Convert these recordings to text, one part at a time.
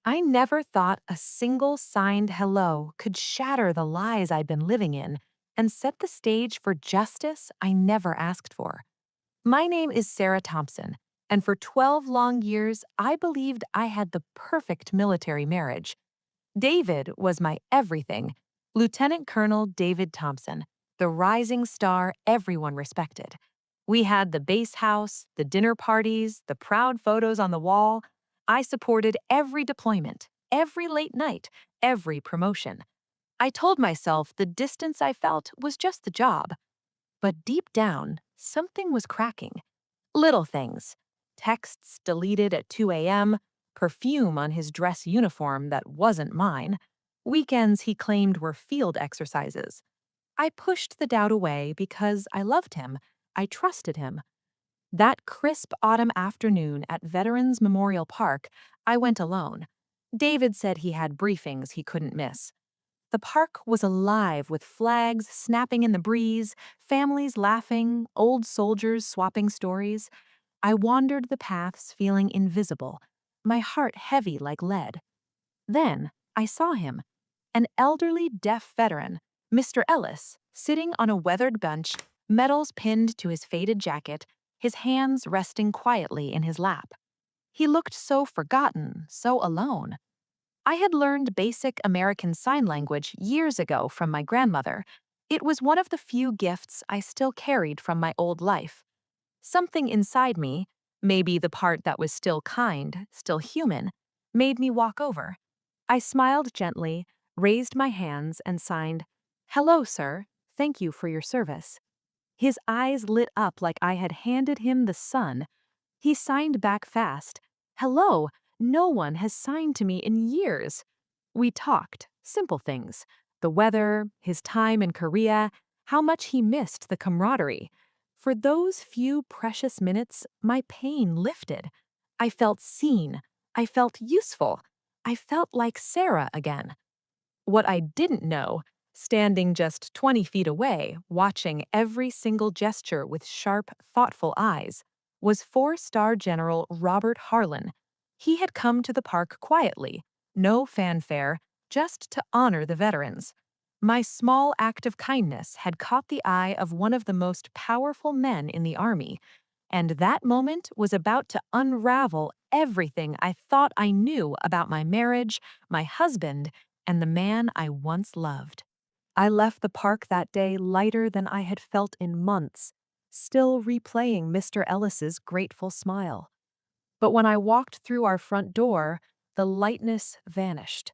I never thought a single signed hello could shatter the lies I'd been living in and set the stage for justice I never asked for. My name is Sarah Thompson, and for 12 long years, I believed I had the perfect military marriage. David was my everything. Lieutenant Colonel David Thompson, the rising star everyone respected. We had the base house, the dinner parties, the proud photos on the wall. I supported every deployment, every late night, every promotion. I told myself the distance I felt was just the job. But deep down, something was cracking. Little things. Texts deleted at 2 a.m., perfume on his dress uniform that wasn't mine, weekends he claimed were field exercises. I pushed the doubt away because I loved him. I trusted him. That crisp autumn afternoon at Veterans Memorial Park, I went alone. David said he had briefings he couldn't miss. The park was alive with flags snapping in the breeze, families laughing, old soldiers swapping stories. I wandered the paths feeling invisible, my heart heavy like lead. Then I saw him, an elderly deaf veteran, Mr. Ellis, sitting on a weathered bench, medals pinned to his faded jacket, his hands resting quietly in his lap. He looked so forgotten, so alone. I had learned basic American Sign Language years ago from my grandmother. It was one of the few gifts I still carried from my old life. Something inside me, maybe the part that was still kind, still human, made me walk over. I smiled gently, raised my hands, and signed, "Hello, sir. Thank you for your service." His eyes lit up like I had handed him the sun. He signed back fast. "Hello, no one has signed to me in years." We talked, simple things. The weather, his time in Korea, how much he missed the camaraderie. For those few precious minutes, my pain lifted. I felt seen. I felt useful. I felt like Sarah again. What I didn't know, standing just 20 feet away, watching every single gesture with sharp, thoughtful eyes, was four-star General Robert Harlan. He had come to the park quietly, no fanfare, just to honor the veterans. My small act of kindness had caught the eye of one of the most powerful men in the Army, and that moment was about to unravel everything I thought I knew about my marriage, my husband, and the man I once loved. I left the park that day lighter than I had felt in months, still replaying Mr. Ellis's grateful smile. But when I walked through our front door, the lightness vanished.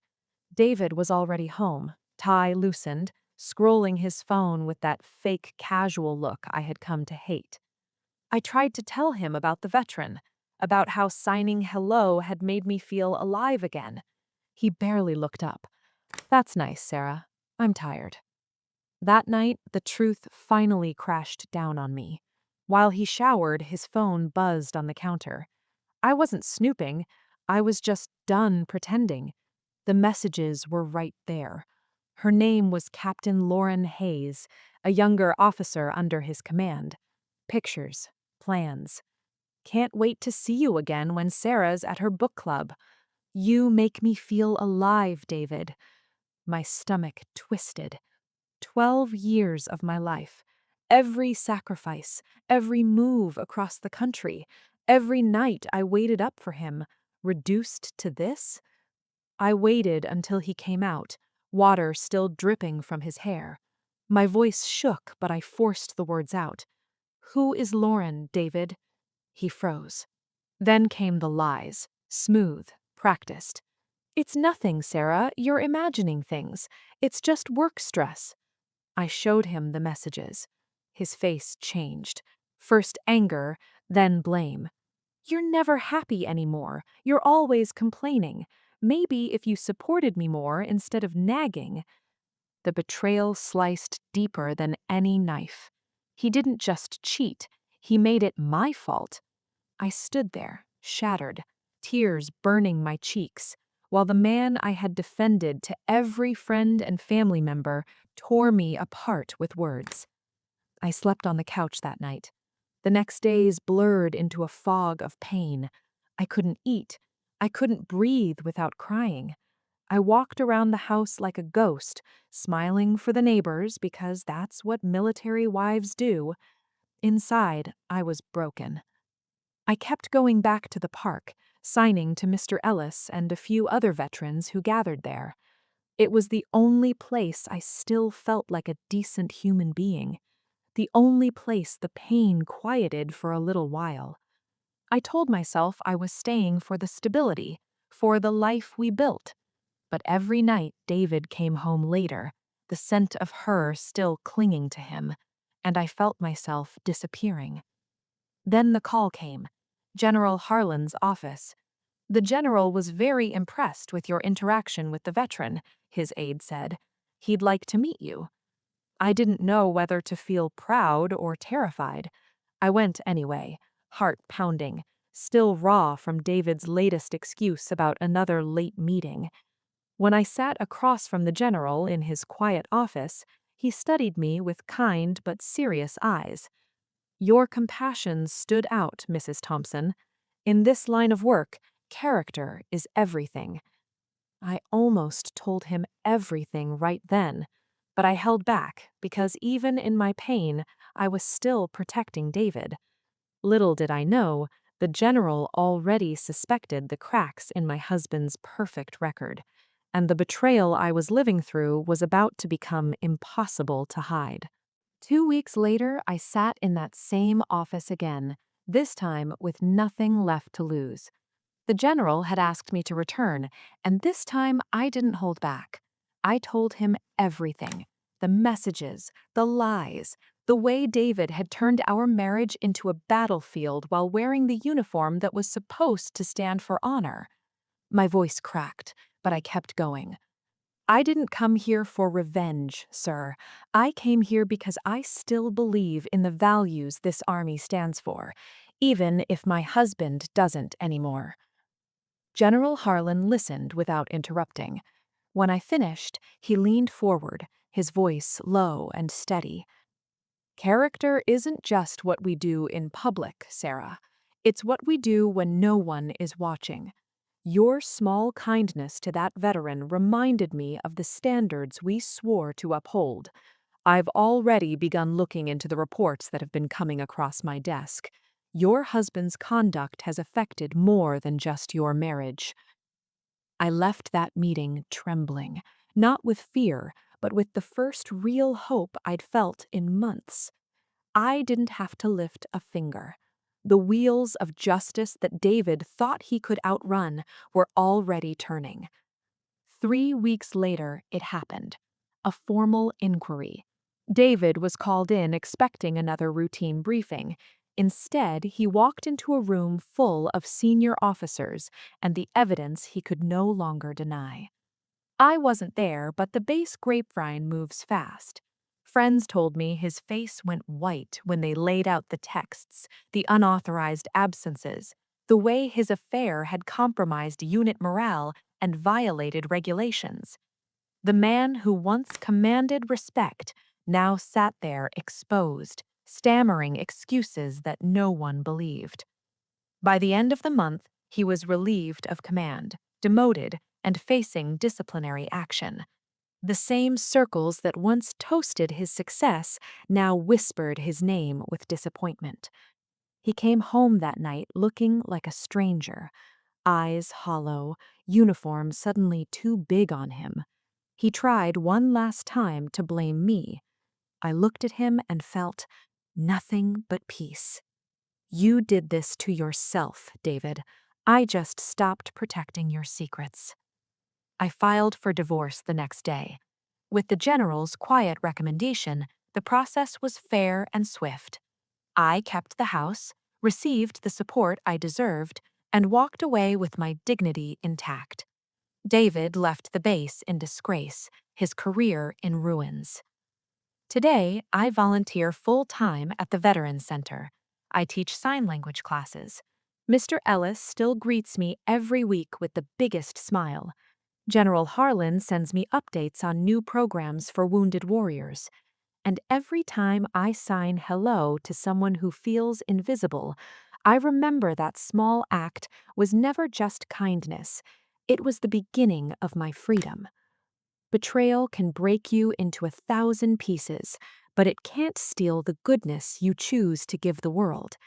David was already home, tie loosened, scrolling his phone with that fake casual look I had come to hate. I tried to tell him about the veteran, about how signing hello had made me feel alive again. He barely looked up. "That's nice, Sarah. I'm tired." That night, the truth finally crashed down on me. While he showered, his phone buzzed on the counter. I wasn't snooping. I was just done pretending. The messages were right there. Her name was Captain Lauren Hayes, a younger officer under his command. Pictures, plans. "Can't wait to see you again when Sarah's at her book club. You make me feel alive, David." My stomach twisted. 12 years of my life. Every sacrifice, every move across the country, every night I waited up for him, reduced to this? I waited until he came out, water still dripping from his hair. My voice shook, but I forced the words out. "Who is Lauren, David?" He froze. Then came the lies, smooth, practiced. "It's nothing, Sarah. You're imagining things. It's just work stress." I showed him the messages. His face changed. First anger, then blame. "You're never happy anymore. You're always complaining. Maybe if you supported me more instead of nagging." The betrayal sliced deeper than any knife. He didn't just cheat. He made it my fault. I stood there, shattered, tears burning my cheeks, while the man I had defended to every friend and family member tore me apart with words. I slept on the couch that night. The next days blurred into a fog of pain. I couldn't eat. I couldn't breathe without crying. I walked around the house like a ghost, smiling for the neighbors because that's what military wives do. Inside, I was broken. I kept going back to the park, signing to Mr. Ellis and a few other veterans who gathered there. It was the only place I still felt like a decent human being, the only place the pain quieted for a little while. I told myself I was staying for the stability, for the life we built. But every night David came home later, the scent of her still clinging to him, and I felt myself disappearing. Then the call came. General Harlan's office. The general was very impressed with your interaction with the veteran, his aide said. He'd like to meet you. I didn't know whether to feel proud or terrified. I went anyway, heart pounding, still raw from David's latest excuse about another late meeting. When I sat across from the general in his quiet office, he studied me with kind but serious eyes. Your compassion stood out, Mrs. Thompson. In this line of work, character is everything. I almost told him everything right then, but I held back because even in my pain, I was still protecting David. Little did I know, the general already suspected the cracks in my husband's perfect record, and the betrayal I was living through was about to become impossible to hide. 2 weeks later, I sat in that same office again, this time with nothing left to lose. The general had asked me to return, and this time I didn't hold back. I told him everything, the messages, the lies, the way David had turned our marriage into a battlefield while wearing the uniform that was supposed to stand for honor. My voice cracked, but I kept going. I didn't come here for revenge, sir. I came here because I still believe in the values this army stands for, even if my husband doesn't anymore. General Harlan listened without interrupting. When I finished, he leaned forward, his voice low and steady. Character isn't just what we do in public, Sarah. It's what we do when no one is watching. Your small kindness to that veteran reminded me of the standards we swore to uphold. I've already begun looking into the reports that have been coming across my desk. Your husband's conduct has affected more than just your marriage. I left that meeting trembling, not with fear, but with the first real hope I'd felt in months. I didn't have to lift a finger. The wheels of justice that David thought he could outrun were already turning. 3 weeks later, it happened. A formal inquiry. David was called in expecting another routine briefing. Instead, he walked into a room full of senior officers and the evidence he could no longer deny. I wasn't there, but the base grapevine moves fast. Friends told me his face went white when they laid out the texts, the unauthorized absences, the way his affair had compromised unit morale and violated regulations. The man who once commanded respect now sat there exposed, stammering excuses that no one believed. By the end of the month, he was relieved of command, demoted, and facing disciplinary action. The same circles that once toasted his success now whispered his name with disappointment. He came home that night looking like a stranger, eyes hollow, uniform suddenly too big on him. He tried one last time to blame me. I looked at him and felt nothing but peace. You did this to yourself, David. I just stopped protecting your secrets. I filed for divorce the next day. With the general's quiet recommendation, the process was fair and swift. I kept the house, received the support I deserved, and walked away with my dignity intact. David left the base in disgrace, his career in ruins. Today, I volunteer full-time at the Veterans Center. I teach sign language classes. Mr. Ellis still greets me every week with the biggest smile. General Harlan sends me updates on new programs for wounded warriors. And every time I sign hello to someone who feels invisible, I remember that small act was never just kindness, it was the beginning of my freedom. Betrayal can break you into 1,000 pieces, but it can't steal the goodness you choose to give the world.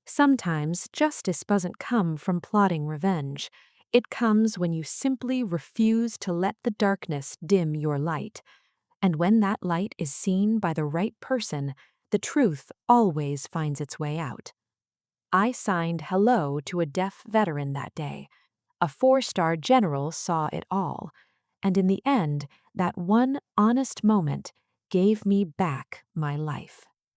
Sometimes justice doesn't come from plotting revenge. It comes when you simply refuse to let the darkness dim your light. And when that light is seen by the right person, the truth always finds its way out. I signed hello to a deaf veteran that day. A 4-star general saw it all. And in the end, that one honest moment gave me back my life.